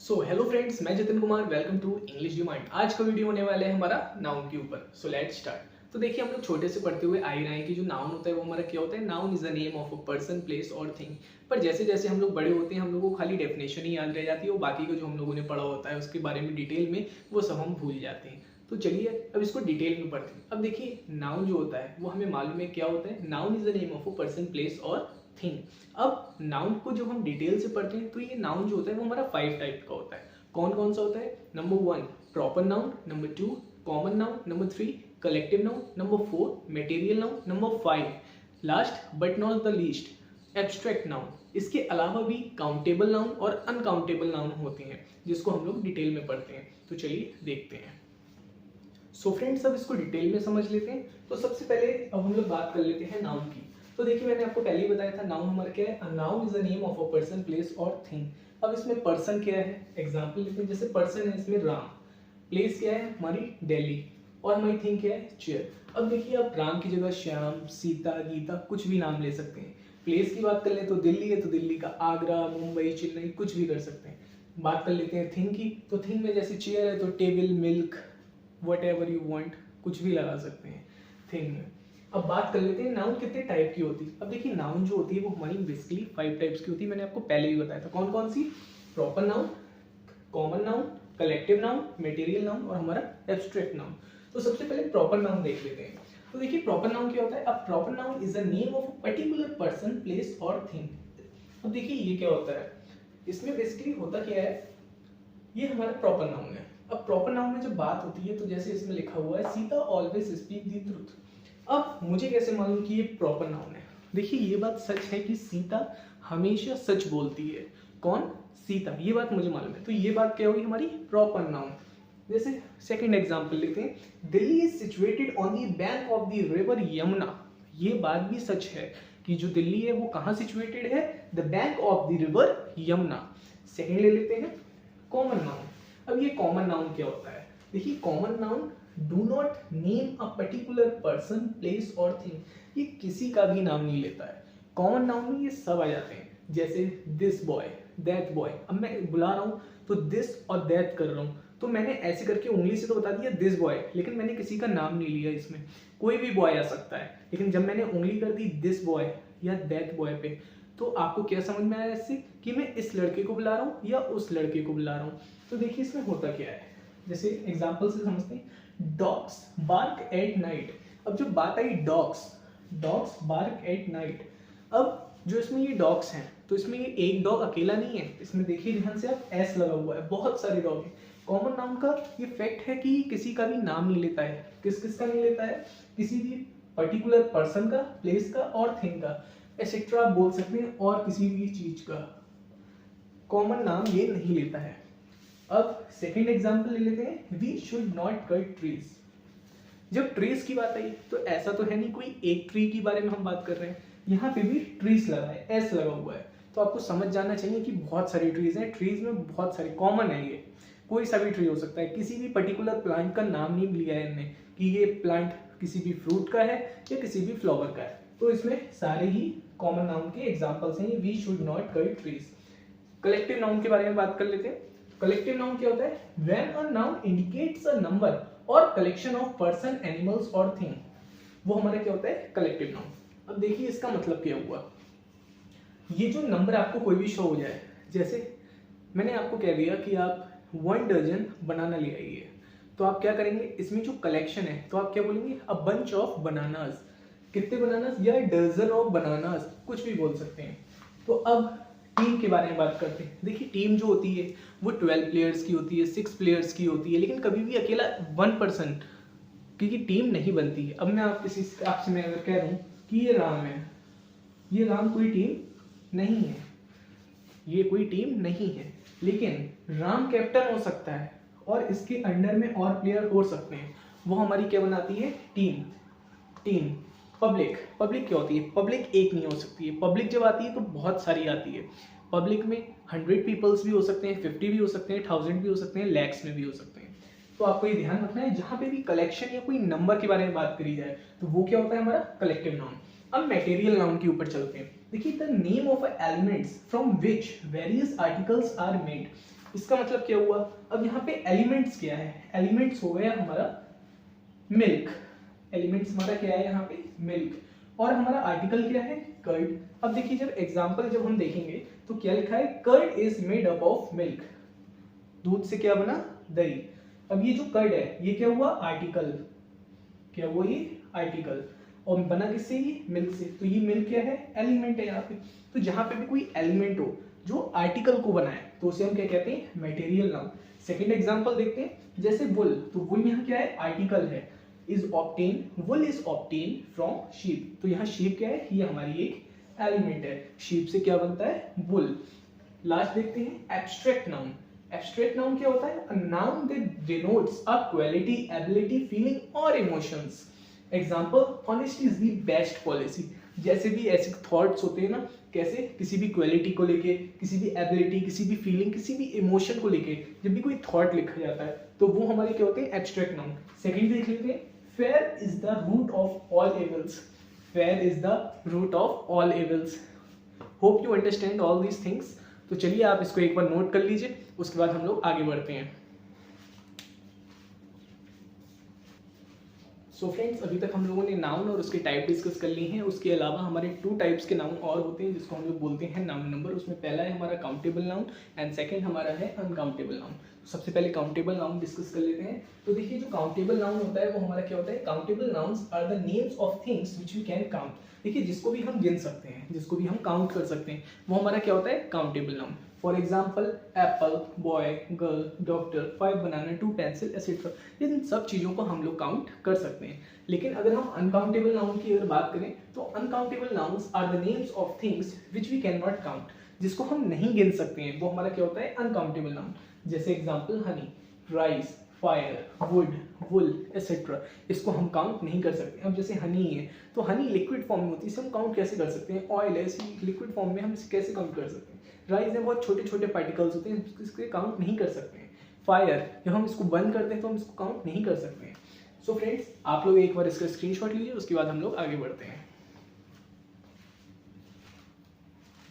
सो hello friends, मैं Jatin Kumar. Welcome to English demand. आज का वीडियो होने वाला है हमारा नाउन के ऊपर। So let's start. तो देखिए, हम लोग छोटे से पढ़ते हुए आ ही रहे हैं कि जो नाउन होता है वो हमारा क्या होता है। Noun is the name of a person, place और थिंग। पर जैसे जैसे हम लोग बड़े होते हैं हम लोगों को खाली डेफिनेशन ही याद रह जाती है और बाकी का जो हम लोगों ने पढ़ा होता है उसके बारे में डिटेल में वो सब हम भूल जाते हैं। तो चलिए अब इसको डिटेल में पढ़ते हैं। अब देखिए, नाउन जो होता है वो हमें मालूम है क्या होता है। Noun is the name of a person, place और थिंग। अब नाउन को जब हम डिटेल से पढ़ते हैं तो ये नाउन जो होता है वो हमारा 5 टाइप का होता है। कौन कौन सा होता है? Number 1 proper noun, number 2 common noun, number 3 collective noun, number 4 material noun, number 5 last but not the least abstract noun. इसके अलावा भी काउंटेबल नाउन और अनकाउंटेबल नाउन होते हैं जिसको हम लोग डिटेल में पढ़ते हैं। तो चलिए देखते हैं। सो फ्रेंड्स, अब इसको डिटेल में समझ लेते हैं। तो सबसे पहले अब हम लोग बात कर लेते हैं नाउन की। तो देखिए, मैंने आपको पहले ही बताया था नाउन हमारा क्या है। Noun is the name of a person, place और थिंग। अब इसमें पर्सन क्या है, एग्जांपल लेते हैं। जैसे पर्सन है इसमें राम, प्लेस क्या है हमारी दिल्ली, और हमारी थिंग क्या है चेयर। अब देखिए, आप राम की जगह श्याम, सीता, गीता कुछ भी नाम ले सकते हैं। प्लेस की बात कर ले तो दिल्ली है तो दिल्ली का आगरा, मुंबई, चेन्नई कुछ भी कर सकते हैं। बात कर लेते हैं थिंग की, तो थिंग में जैसे चेयर है तो table, milk, what ever you want कुछ भी लगा सकते हैं थिंग में। अब बात कर लेते हैं नाउन कितने टाइप की होती है। अब देखिए, नाउन जो होती है वो हमारी बेसिकली 5 टाइप्स की होती है। मैंने आपको पहले ही बताया था कौन कौन सी। Proper noun, common noun, collective noun, material noun और हमारा एब्स्ट्रैक्ट नाउन। तो सबसे पहले प्रॉपर नाउन देख लेते हैं। तो देखिए, प्रॉपर नाउन क्या होता है। अब proper noun is the name of a particular person, place और थिंग। अब देखिए, ये क्या होता है, इसमें बेसिकली होता क्या है, ये हमारा प्रॉपर नाउन है। अब प्रॉपर नाउन में जब बात होती है तो जैसे इसमें लिखा हुआ है Sita always speak the truth. अब मुझे कैसे मालूम कि ये प्रॉपर नाउन है? देखिए, ये बात सच है कि सीता हमेशा सच बोलती है। कौन? सीता। ये बात मुझे मालूम है। तो ये बात क्या होगी हमारी प्रॉपर नाउन। जैसे सेकंड एग्जांपल लेते हैं। Delhi is situated on the bank of the river Yamuna. ये बात भी सच है कि जो दिल्ली है वो कहाँ सिचुएटेड है, the bank of the river Yamuna. Second ले लेते हैं कॉमन नाउन। अब ये कॉमन नाउन क्या होता है? देखिए, common noun do not name a particular person, place और थिंग। ये किसी का भी नाम नहीं लेता है। कॉमन नाउन में ये सब आ जाते हैं। जैसे दिस बॉय, दैट बॉय। अब मैं बुला रहा हूँ तो दिस और दैट कर रहा हूँ, तो मैंने ऐसे करके उंगली से तो बता दिया दिस बॉय, लेकिन मैंने किसी का नाम नहीं लिया। इसमें कोई भी बॉय आ सकता है, लेकिन जब मैंने उंगली कर दी दिस बॉय या दैट बॉय पे, तो आपको क्या समझ में आया इससे कि मैं इस लड़के को बुला रहा हूँ या उस लड़के को बुला रहा हूँ। तो देखिए, इसमें होता क्या है, जैसे एग्जाम्पल से समझते हैं। Dogs bark at night. अब जब बात आई dogs, dogs bark at night. अब जो इसमें ये डॉग्स हैं तो इसमें ये एक डॉग अकेला नहीं है। इसमें देखिए ध्यान से, आप एस लगा हुआ है, बहुत सारे डॉग हैं। कॉमन नाउन का ये फैक्ट है कि किसी का भी नाम नहीं लेता है। किस किस का नहीं लेता है? किसी भी पर्टिकुलर पर्सन का, प्लेस का और थिंग का, एक्सेट्रा आप बोल सकते हैं, और किसी भी चीज का कॉमन नाम ये नहीं लेता है। अब सेकंड एग्जांपल ले लेते हैं। We should not cut trees. जब ट्रीज की बात आई तो ऐसा तो है नहीं कोई एक ट्री के बारे में हम बात कर रहे हैं। यहाँ पे भी ट्रीज लगा है, एस लगा हुआ है, तो आपको समझ जाना चाहिए कि बहुत सारी ट्रीज हैं। ट्रीज में बहुत सारे कॉमन है, ये कोई सा भी ट्री हो सकता है। किसी भी पर्टिकुलर प्लांट का नाम नहीं लिया है इनने कि ये प्लांट किसी भी फ्रूट का है या किसी भी फ्लावर का है। तो इसमें सारे ही कॉमन नाउन के एग्जाम्पल्स हैं। We should not cut trees. Collective noun के बारे में बात कर लेते हैं। कलेक्टिव नाउन क्या होता है? When a noun indicates a number और कलेक्शन ऑफ पर्सन, एनिमल्स और थिंग, वो हमारा क्या होता है? Collective noun. अब देखिए, इसका मतलब क्या हुआ। ये जो नंबर आपको कोई भी शो हो जाए, जैसे मैंने आपको कह दिया कि आप 1 डजन बनाना ले आइए, तो आप क्या करेंगे, इसमें जो कलेक्शन है तो आप क्या बोलेंगे? A bunch of bananas. कितने बनानास? या डजन ऑफ बनानास, कुछ भी बोल सकते हैं। तो अब टीम के बारे में बात करते हैं। देखिए, टीम जो होती है वो 12 प्लेयर्स की होती है, 6 प्लेयर्स की होती है, लेकिन कभी भी अकेला 1 पर्सन की टीम नहीं बनती है। अब मैं आपसे मैं अगर कह रहा हूँ कि ये राम है, ये राम कोई टीम नहीं है, ये कोई टीम नहीं है, लेकिन राम कैप्टन हो सकता है और इसके अंडर में और प्लेयर हो सकते हैं। वो हमारी क्या बनाती है? टीम। टीम। पब्लिक, पब्लिक क्या होती है? पब्लिक एक नहीं हो सकती है। पब्लिक जब आती है तो बहुत सारी आती है। पब्लिक में 100 पीपल्स भी हो सकते हैं, 50 भी हो सकते हैं, 1000 भी हो सकते हैं, लैक्स में भी हो सकते हैं। तो आपको ये ध्यान रखना है, जहां पे भी कलेक्शन या कोई नंबर के बारे में बात करी जाए तो वो क्या होता है? हमारा कलेक्टिव नाउन। अब मटेरियल नाउन के ऊपर चलते हैं। देखिए, the name of elements from which various articles are made. इसका मतलब क्या हुआ, अब यहाँ पे एलिमेंट्स क्या है, एलिमेंट्स हो गया हमारा मिल्क, एलिमेंट्स हमारा क्या है यहाँ पे मिल्क, और हमारा आर्टिकल क्या है कर्ड। अब देखिए जब एग्जांपल जब हम देखेंगे तो क्या लिखा है, curd is made up of milk, दूध से क्या बना दही। अब ये जो कर्ड है ये क्या हुआ आर्टिकल, क्या हुआ ये आर्टिकल, और बना किससे ये मिल्क से, तो ये मिल्क क्या है एलिमेंट है यहाँ पे। तो जहां पे भी कोई एलिमेंट हो जो आर्टिकल को बनाए तो उसे हम क्या कहते हैं मटेरियल नाउन। सेकंड एग्जांपल देखते हैं, जैसे वुल, तो वुल यहाँ क्या है आर्टिकल है, is obtain, wool is obtain from sheep, तो यहाँ शीप क्या है ये हमारी एक एलिमेंट है, शीप से क्या बनता है वुल। लास्ट देखते हैं एब्स्ट्रैक्ट नाउन। एब्स्ट्रैक्ट नाउन क्या होता है, a noun that denotes a quality, ability, feeling और emotions. Example, honesty is the best policy. जैसे भी ऐसे थॉट्स होते हैं ना, कैसे किसी भी क्वालिटी को लेके, किसी भी एबिलिटी, किसी भी फीलिंग, किसी भी इमोशन को लेके जब भी कोई थॉट लिखा जाता है तो वो हमारे क्या होते हैं एब्स्ट्रैक्ट नाउन। सेकंड देख लेते हैं, fair is the root of all evils, fair is the root of all evils. Hope you understand all these things. तो चलिए आप इसको एक बार नोट कर लीजिए, उसके बाद हम लोग आगे बढ़ते हैं। सो फ्रेंड्स, अभी तक हम लोगों ने नाउन और उसके टाइप डिस्कस कर लिए हैं। उसके अलावा हमारे 2 टाइप्स के नाउन और होते हैं जिसको हम लोग बोलते हैं नाउन नंबर। उसमें पहला है हमारा काउंटेबल नाउन एंड सेकंड हमारा है अनकाउंटेबल नाउन। तो सबसे पहले काउंटेबल नाउन डिस्कस कर लेते हैं। तो देखिए जो काउंटेबल नाउन होता है वो हमारा क्या होता है, countable nouns are the names of things which we can count. देखिए जिसको भी हम गिन सकते हैं, जिसको भी हम काउंट कर सकते हैं, वो हमारा क्या होता है countable noun. For example apple, boy, girl, doctor, 5 banana, 2 pencil et cetera, इन सब चीज़ों को हम लोग काउंट कर सकते हैं। लेकिन अगर हम अनकाउंटेबल नाउन की अगर बात करें तो uncountable nouns are the names of things which we can not count. जिसको हम नहीं गिन सकते हैं वो हमारा क्या होता है अनकाउंटेबल नाउन। जैसे example honey, rice, fire, wood, wool etcetera, इसको हम काउंट नहीं कर सकते। अब जैसे हनी है तो हनी लिक्विड फॉर्म में होती है, इसे हम काउंट कैसे कर सकते हैं, ऑयल है इसी लिक्विड फॉर्म में, हम इसे कैसे काउंट कर सकते हैं। राइस में बहुत छोटे छोटे पार्टिकल्स होते हैं, इसके काउंट नहीं कर सकते हैं। फायर, जब हम इसको बर्न करते हैं तो हम इसको काउंट नहीं कर सकते हैं। सो फ्रेंड्स, आप लोग एक बार इसका स्क्रीनशॉट लीजिए, उसके बाद हम लोग आगे बढ़ते हैं।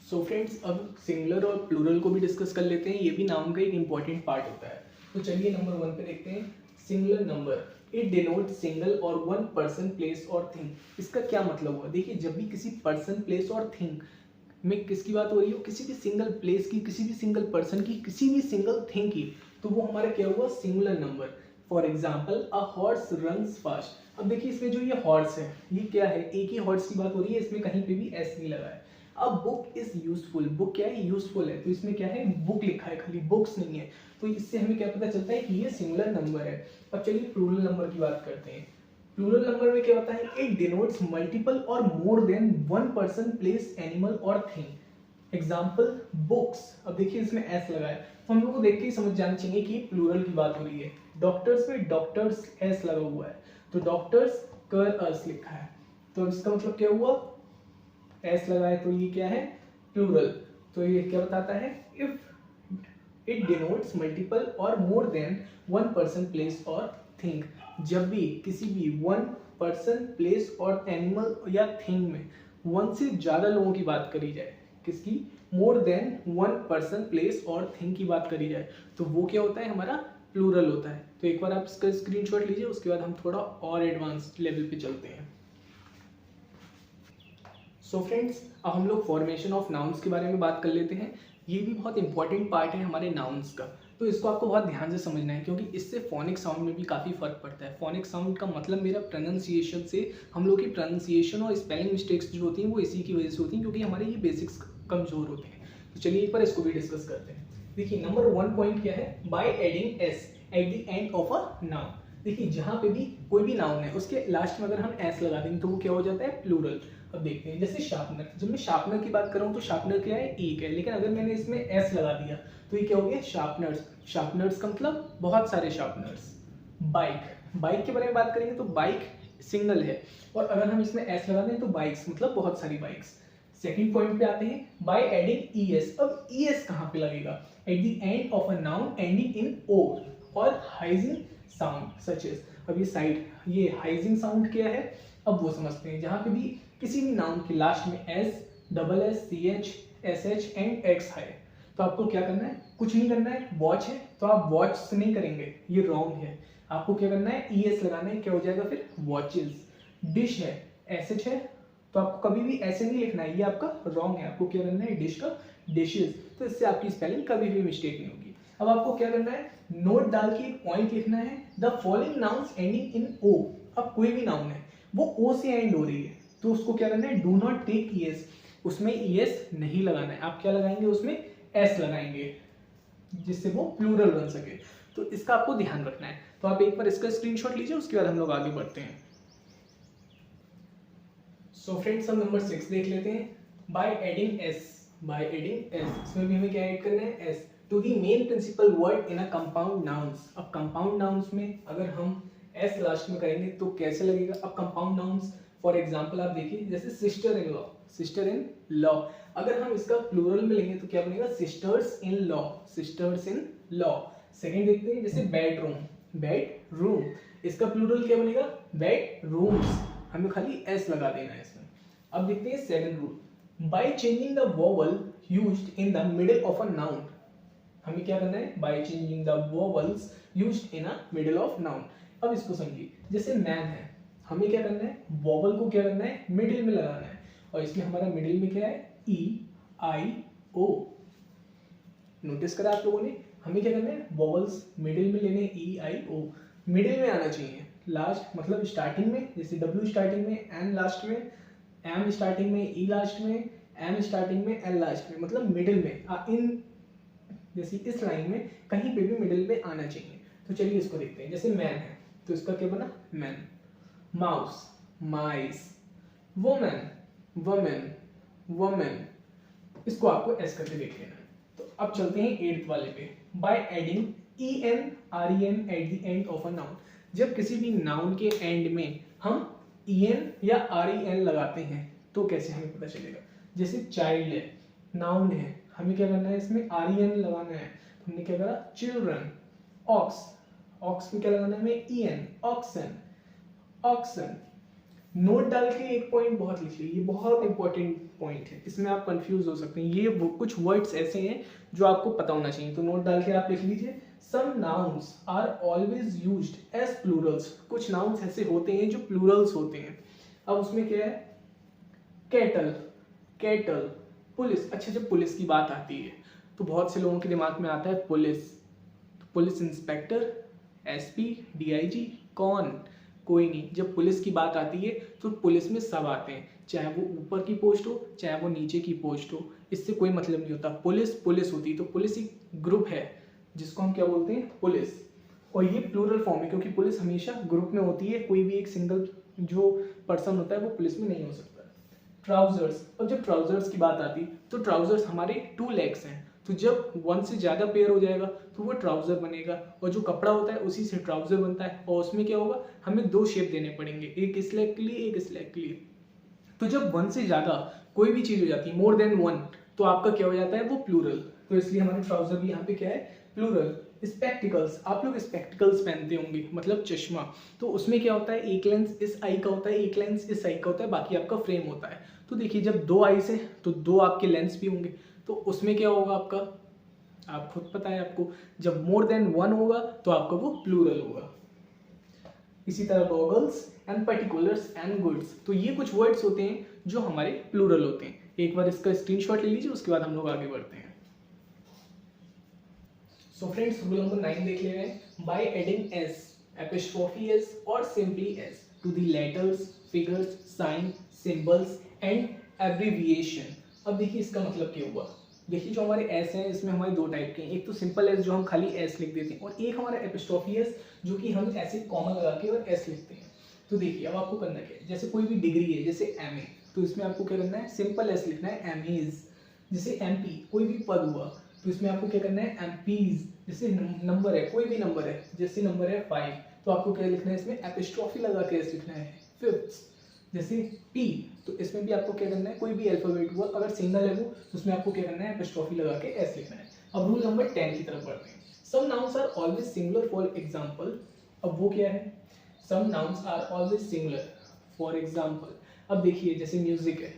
सो फ्रेंड्स, अब सिंगुलर और प्लूरल को भी डिस्कस कर लेते हैं, ये भी नाउन का एक इंपॉर्टेंट पार्ट होता है। तो चलिए नंबर 1 पे देखते हैं, singular number, it denote single और वन पर्सन, प्लेस और थिंग। इसका क्या मतलब हुआ, देखिए जब भी किसी पर्सन, प्लेस और थिंग में किसकी बात हो रही हो, किसी भी सिंगल प्लेस की, किसी भी सिंगल पर्सन की, किसी भी सिंगल थिंग की, तो वो हमारा क्या हुआ singular number. For example a horse runs fast. अब देखिए इसमें जो ये हॉर्स है ये क्या है, एक ही हॉर्स की बात हो रही है, इसमें कहीं पे भी एस नहीं लगा है। अब बुक इज यूजफुल, बुक क्या है यूजफुल है, तो इसमें क्या है बुक लिखा है, खाली बुक्स नहीं है। तो इससे हमें क्या पता चलता है कि ये सिंगुलर नंबर है। अब चलिए प्लूरल नंबर की बात करते हैं। प्लूरल नंबर में क्या होता है, इट डिनोट्स मल्टीपल और more than one person, place, animal और थिंग। एग्जाम्पल बुक्स, अब देखिए इसमें एस लगा है तो हम लोग को देख के ही समझ जाना चाहिए कि प्लूरल की बात हो रही है। डॉक्टर्स में डॉक्टर्स एस लगा हुआ है, तो डॉक्टर्स कर अस लिखा है, तो इसका मतलब क्या हुआ एस लगा है तो ये क्या है प्लूरल। तो ये क्या बताता है, इफ इट डिनोट्स मल्टीपल और more than one person, place और थिंग। जब भी किसी भी वन पर्सन, प्लेस और एनिमल या थिंग में वन से ज्यादा लोगों की बात करी जाए, किसकी, more than one person, place और थिंग की बात करी जाए, तो वो क्या होता है हमारा प्लूरल होता है। तो एक बार आप इसका स्क्रीनशॉट लीजिए, उसके बाद हम थोड़ा और एडवांस लेवल पे चलते हैं। सो फ्रेंड्स, अब हम लोग फॉर्मेशन ऑफ नाउन्स के बारे में बात कर लेते हैं। ये भी बहुत इंपॉर्टेंट पार्ट है हमारे नाउन्स का, तो इसको आपको बहुत ध्यान से समझना है क्योंकि इससे फोनिक साउंड में भी काफ़ी फर्क पड़ता है। फोनिक साउंड का मतलब मेरा प्रोनाउंसिएशन से, हम लोग की प्रोनाउंसिएशन और स्पेलिंग मिस्टेक्स जो होती हैं वो इसी की वजह से होती हैं क्योंकि हमारे ये बेसिक्स कमजोर होते हैं। तो चलिए एक बार इसको भी डिस्कस करते हैं। देखिए नंबर 1 पॉइंट क्या है, by adding S eight the end of a noun. देखिए जहाँ पे भी कोई भी नाउन है उसके लास्ट में अगर हम एस लगा देंगे तो वो क्या हो जाता है प्लूरल। अब देखते हैं, जैसे शार्पनर, जब मैं शार्पनर की बात कर रहा हूँ तो शार्पनर क्या है एक है, लेकिन अगर मैंने इसमें एस लगा दिया तो ये क्या हो गया शार्पनर्स। शार्पनर्स का मतलब बहुत सारे शार्पनर्स। बाइक, बाइक के बारे में बात करेंगे तो बाइक सिंगल है, और अगर हम इसमें एस लगा दें तो बाइक्स मतलब बहुत सारी बाइक्स। सेकंड पॉइंट पे आते हैं, बाय एडिंग ई एस। अब ई एस कहाँ पे लगेगा, at the end of a noun ending in O और हाइजिंग साउंड सच एज। अब ये साइड, ये हाइजिंग साउंड क्या है अब वो समझते हैं। जहाँ पे भी किसी भी नाउन के लास्ट में S, double S, C H, S H and X है तो आपको क्या करना है, कुछ नहीं करना है। वॉच है तो आप वॉच नहीं करेंगे, ये रॉन्ग है। आपको क्या करना है, ES लगाना है, क्या हो जाएगा फिर वॉचेस। डिश है, एसेट है, तो आपको कभी भी ऐसे नहीं लिखना है, ये आपका रॉन्ग है। आपको क्या करना है, डिश का डिशेज, तो इससे आपकी स्पेलिंग कभी भी मिस्टेक नहीं होगी। अब आपको क्या करना है, नोट डाल के एक पॉइंट लिखना है, the following nouns ending in O. अब कोई भी नाउन है वो ओ से एंड हो रही है, तो उसको क्या करना है, डू नॉट टेक ES, उसमें ES नहीं लगाना है। आप क्या लगाएंगे, उसमें S लगाएंगे, जिससे वो प्लूरल बन सके। तो इसका आपको ध्यान रखना है। तो आप एक बार इसका स्क्रीनशॉट लीजिए, उसके बाद हम लोग आगे बढ़ते हैं। सो फ्रेंड्स, हम नंबर 6 देख लेते हैं। By adding S, by adding S, इसमें भी हमें क्या ऐड करना है, S to the main principal word in a compound nouns. अब कंपाउंड नाउन्स में अगर हम S लास्ट में करेंगे तो कैसे लगेगा। अब कंपाउंड नाउन्स फॉर एग्जांपल आप देखिए, जैसे sister in law, sister in law, अगर हम इसका प्लूरल में लेंगे तो क्या बनेगा, sisters in law, sisters in law. Second देखते हैं, जैसे बेडरूम, बेडरूम, इसका प्लूरल क्या बनेगा, बेडरूम्स, हमें खाली S लगा देना है इसमें। अब देखते हैं second rule, by changing the vowel used in the middle of a noun. हमें क्या करना है, by changing the vowels used in a middle of noun. अब इसको समझिए, जैसे मैन है, हमें क्या करना है, वोवल को क्या करना है, मिडिल में लगाना है, और इसमें हमारा मिडिल में क्या है, EIO। नोटिस करा आप लोगों ने, हमें क्या करना है, वोवल्स मिडिल में लेने, EIO मिडिल में आना चाहिए, लास्ट मतलब स्टार्टिंग में, जैसे W स्टार्टिंग में, N लास्ट में, M स्टार्टिंग में, E लास्ट में, M स्टार्टिंग में, L लास्ट में, मतलब मिडिल में। इन जैसे इस लाइन में कहीं पे भी मिडिल में आना चाहिए। तो चलिए इसको देखते हैं, जैसे मैन है तो इसका क्या बना, मैन, माउस, माइस, वुमेन, वुमेन, वुमेन, इसको आपको एस करके देख लेना है। तो अब चलते हैं 8th वाले पे, by adding EN REN eight the end of a noun. जब किसी भी नाउन के एंड में हम EN या REN लगाते हैं तो कैसे हमें पता चलेगा। जैसे चाइल्ड है, नाउन है, हमें क्या करना है, इसमें REN लगाना है, तो हमने क्या करा, चिल्ड्रन। ऑक्स, ऑक्स में क्या लगाना है हमें, EN, ऑक्सन, ऑक्सन। नोट डाल के एक पॉइंट बहुत लिख लीजिए, ये बहुत इंपॉर्टेंट पॉइंट है, इसमें आप कंफ्यूज हो सकते हैं। ये वो कुछ वर्ड्स ऐसे हैं जो आपको पता होना चाहिए, तो नोट डाल के आप लिख लीजिए, some nouns are always used as plurals. कुछ नाउन्स ऐसे होते हैं जो प्लूरल्स होते हैं। अब उसमें क्या है, कैटल, कैटल, पुलिस। अच्छा, जब पुलिस की बात आती है तो बहुत से लोगों के दिमाग में आता है पुलिस, तो पुलिस इंस्पेक्टर, SP, DIG, कौन, कोई नहीं। जब पुलिस की बात आती है तो पुलिस में सब आते हैं, चाहे वो ऊपर की पोस्ट हो चाहे वो नीचे की पोस्ट हो, इससे कोई मतलब नहीं होता। पुलिस पुलिस होती है, तो पुलिस एक ग्रुप है जिसको हम क्या बोलते हैं, पुलिस। और ये प्लूरल फॉर्म है क्योंकि पुलिस हमेशा ग्रुप में होती है, कोई भी एक सिंगल जो पर्सन होता है वो पुलिस में नहीं हो सकता। ट्राउजर्स, और जब ट्राउजर्स की बात आती तो ट्राउजर्स हमारे 2 लेग्स हैं, तो जब 1 से ज़्यादा पेयर हो जाएगा तो वो ट्राउजर बनेगा, और जो कपड़ा होता है उसी से ट्राउजर बनता है, और उसमें क्या होगा, हमें 2 शेप देने पड़ेंगे, एक इस लेग के लिए एक इस लेग के लिए। तो जब 1 से ज़्यादा कोई भी चीज़ हो जाती है, मोर देन 1, तो आपका क्या हो जाता है, वो प्लूरल। तो इसलिए हमारे ट्राउजर भी यहाँ पे क्या है, प्लूरल। स्पेक्टिकल्स, आप लोग स्पेक्टिकल्स पहनते होंगे, मतलब चश्मा, तो उसमें क्या होता है, एक लेंस इस आई का होता है, एक लेंस इस आई का होता है, बाकी आपका फ्रेम होता है। तो देखिए, जब 2 आईज है तो 2 आपके लेंस भी होंगे, तो उसमें क्या होगा आपका, आप खुद पता है आपको, जब मोर देन 1 होगा तो आपका वो प्लूरल होगा। इसी तरह goggles and particulars and goods, तो ये कुछ वर्ड्स होते हैं जो हमारे प्लूरल होते हैं। एक बार इसका स्क्रीनशॉट ले लीजिए, उसके बाद हम लोग आगे बढ़ते हैं। सो फ्रेंड्स, रूल नंबर 9 देख ले रहे हैं, by adding S, apostrophe S और simply S to the letters, figures, sign, symbols and abbreviation. अब देखिए इसका मतलब क्या हुआ। देखिए, जो हमारे S हैं इसमें हमारे 2 टाइप के हैं, एक तो सिंपल S जो हम खाली S लिख देते हैं, और एक हमारा एपिस्ट्रोफी S जो कि हम ऐसे कॉमा लगा के और S लिखते हैं। तो देखिए, अब आपको करना क्या है, जैसे कोई भी डिग्री है, जैसे MA, तो इसमें आपको क्या करना है, सिंपल S लिखना है, MAs। जैसे MP, कोई भी पद हुआ, तो इसमें आपको क्या करना है, MPs। जैसे नंबर है, कोई भी नंबर है, जैसे नंबर है 5, तो आपको क्या लिखना है, इसमें एपिस्ट्रोफी लगा के S लिखना है, 5th। जैसे P, तो इसमें भी आपको क्या करना है, कोई भी अल्फाबेट हुआ अगर सिंगल है वो, तो उसमें आपको क्या करना है, एपिस्ट्रोफी लगा के S लिखना है। अब रूल नंबर 10 की तरफ बढ़ते हैं। Some nouns are always singular, for example. अब वो क्या है, some nouns are always singular, for example. अब देखिए, जैसे म्यूजिक है,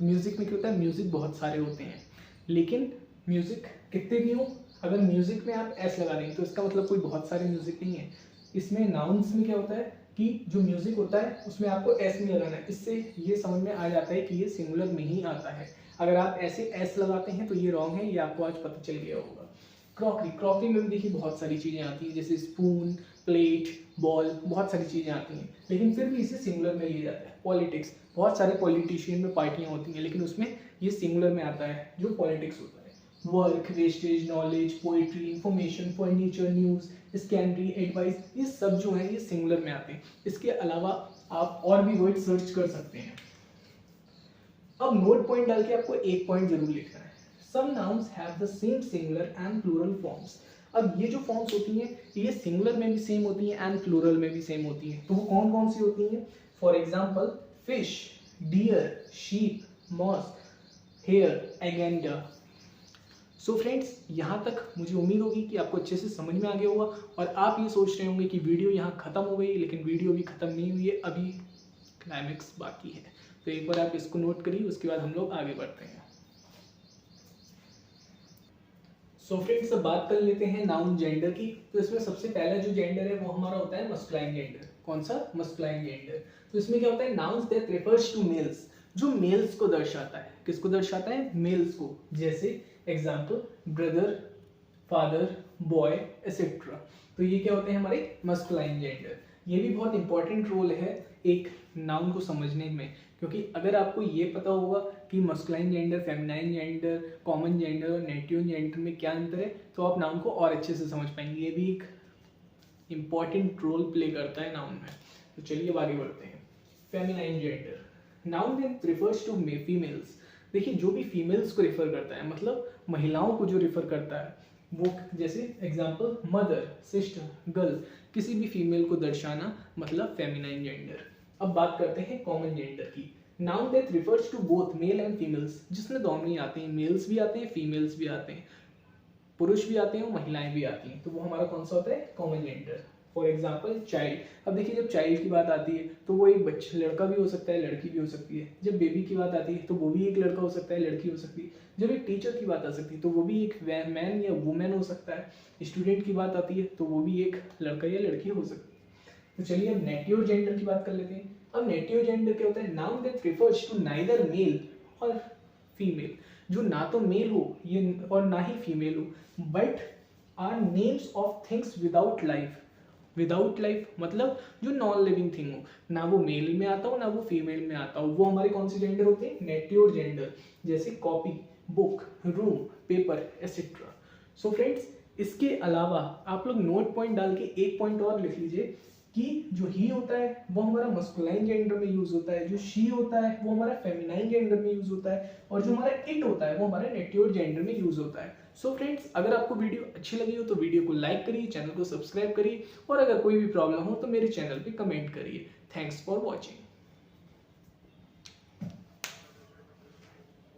म्यूजिक में क्या होता है, म्यूजिक बहुत सारे होते हैं, लेकिन म्यूजिक कितने भी हो, अगर म्यूजिक में आप एस लगा देंगे तो इसका मतलब कोई बहुत सारे म्यूजिक नहीं है। इसमें नाउन्स में क्या होता है कि जो म्यूजिक होता है उसमें आपको एस नहीं लगाना है, इससे ये समझ में आ जाता है कि ये सिंगुलर में ही आता है। अगर आप ऐसे एस लगाते हैं तो ये रॉन्ग है, ये आपको आज पता चल गया होगा। क्रॉकरी, क्रॉकरी में भी देखिए बहुत सारी चीज़ें आती हैं, जैसे स्पून, प्लेट, बॉल, बहुत सारी चीज़ें आती हैं, लेकिन फिर भी इसे सिंगुलर में लिया जाता है। पॉलिटिक्स, बहुत सारे पॉलिटिशियन में पार्टियां होती हैं, लेकिन उसमें ये सिंगुलर में आता है जो पॉलिटिक्स होता है। Work, wastage, knowledge, poetry, information, furniture, news, स्कैनरी, advice, ये सब जो है ये सिंगुलर में आते हैं। इसके अलावा आप और भी वर्ड सर्च कर सकते हैं। अब नोट पॉइंट डाल के आपको एक पॉइंट जरूर लिखना है। Some nouns have the same singular and plural forms. अब ये जो फॉर्म्स होती हैं ये सिंगुलर में भी सेम होती हैं एंड प्लूरल में भी सेम होती हैं। तो वो कौन कौन सी होती हैं? For example fish, deer, sheep, moss, hair, agenda. So friends, यहाँ तक मुझे उम्मीद होगी कि आपको अच्छे से समझ में आ गया होगा और आप ये सोच रहे होंगे कि वीडियो यहाँ खत्म हो गई, लेकिन वीडियो भी खत्म नहीं हुई है, अभी क्लाइमेक्स बाकी है। तो एक बार आप इसको नोट करिए, उसके बाद हम लोग आगे बढ़ते हैं। सो फ्रेंड्स, अब बात कर लेते हैं नाउन जेंडर की। तो इसमें सबसे पहला जो जेंडर है वो हमारा होता है मस्कुलाइन जेंडर। कौन सा? Masculine gender. तो इसमें क्या होता है? Nouns that refers to males, जो मेल्स को दर्शाता है। किसको दर्शाता है? मेल्स को। जैसे example brother, father, boy, etcetera. तो ये क्या होते हैं? हमारे मस्कुलाइन जेंडर। ये भी बहुत इंपॉर्टेंट रोल है एक नाउन को समझने में, क्योंकि अगर आपको ये पता होगा कि masculine gender, feminine gender, common gender और नेटिव जेंडर में क्या अंतर है, तो आप नाउन को और अच्छे से समझ पाएंगे। ये भी एक इम्पॉर्टेंट रोल प्ले करता है नाउन में। तो चलिए अब आगे बढ़ते हैं। Feminine gender, noun that refers to females. देखिए, जो भी फीमेल्स को रिफर करता है, मतलब महिलाओं को जो रिफर करता है वो, जैसे एग्जाम्पल मदर, सिस्टर, गर्ल, किसी भी फीमेल को दर्शाना मतलब फेमिनाइन जेंडर। अब बात करते हैं कॉमन जेंडर की। Noun that refers to both male and females, जिसमें दोनों ही आते हैं, मेल्स भी आते हैं, फीमेल्स भी आते हैं, पुरुष भी आते हैं और महिलाएं भी आती हैं। तो वो हमारा कौन सा होता है? Common gender. For example child. अब देखिए, जब चाइल्ड की बात आती है तो वो एक बच्चा, लड़का भी हो सकता है, लड़की भी हो सकती है। जब बेबी की बात आती है तो वो भी एक लड़का हो सकता है, लड़की हो सकती है। जब एक टीचर की बात आ सकती है तो वो भी एक मैन या वुमेन हो सकता है। स्टूडेंट की बात आती है तो वो भी एक लड़का या लड़की हो सकती है। तो चलिए अब नेटिव जेंडर की बात कर लेते हैं। अब नेटिव जेंडर क्या होता है? Noun that refers to neither male और फीमेल, जो ना तो मेल हो ये और ना ही फीमेल हो, but are names of things without life. Without life मतलब जो नॉन लिविंग थिंग हो, ना वो मेल में आता हो ना वो फीमेल में आता हो, वो हमारे कौन से जेंडर होते हैं? Native gender. जैसे copy, book, room, paper, etcetera. So friends, इसके अलावा आप लोग नोट पॉइंट डाल के एक पॉइंट और लिख लीजिए कि जो ही होता है वो हमारा मस्कुलाइन जेंडर में यूज होता है, जो शी होता है वो हमारा फेमिनाइन जेंडर में यूज होता है, और जो हमारा इट होता है वो हमारा नेटिव जेंडर में यूज होता है। सो फ्रेंड्स, अगर आपको वीडियो अच्छी लगी हो तो वीडियो को लाइक करिए, चैनल को सब्सक्राइब करिए, और अगर कोई भी प्रॉब्लम हो तो मेरे चैनल पे कमेंट करिए। Thanks for watching.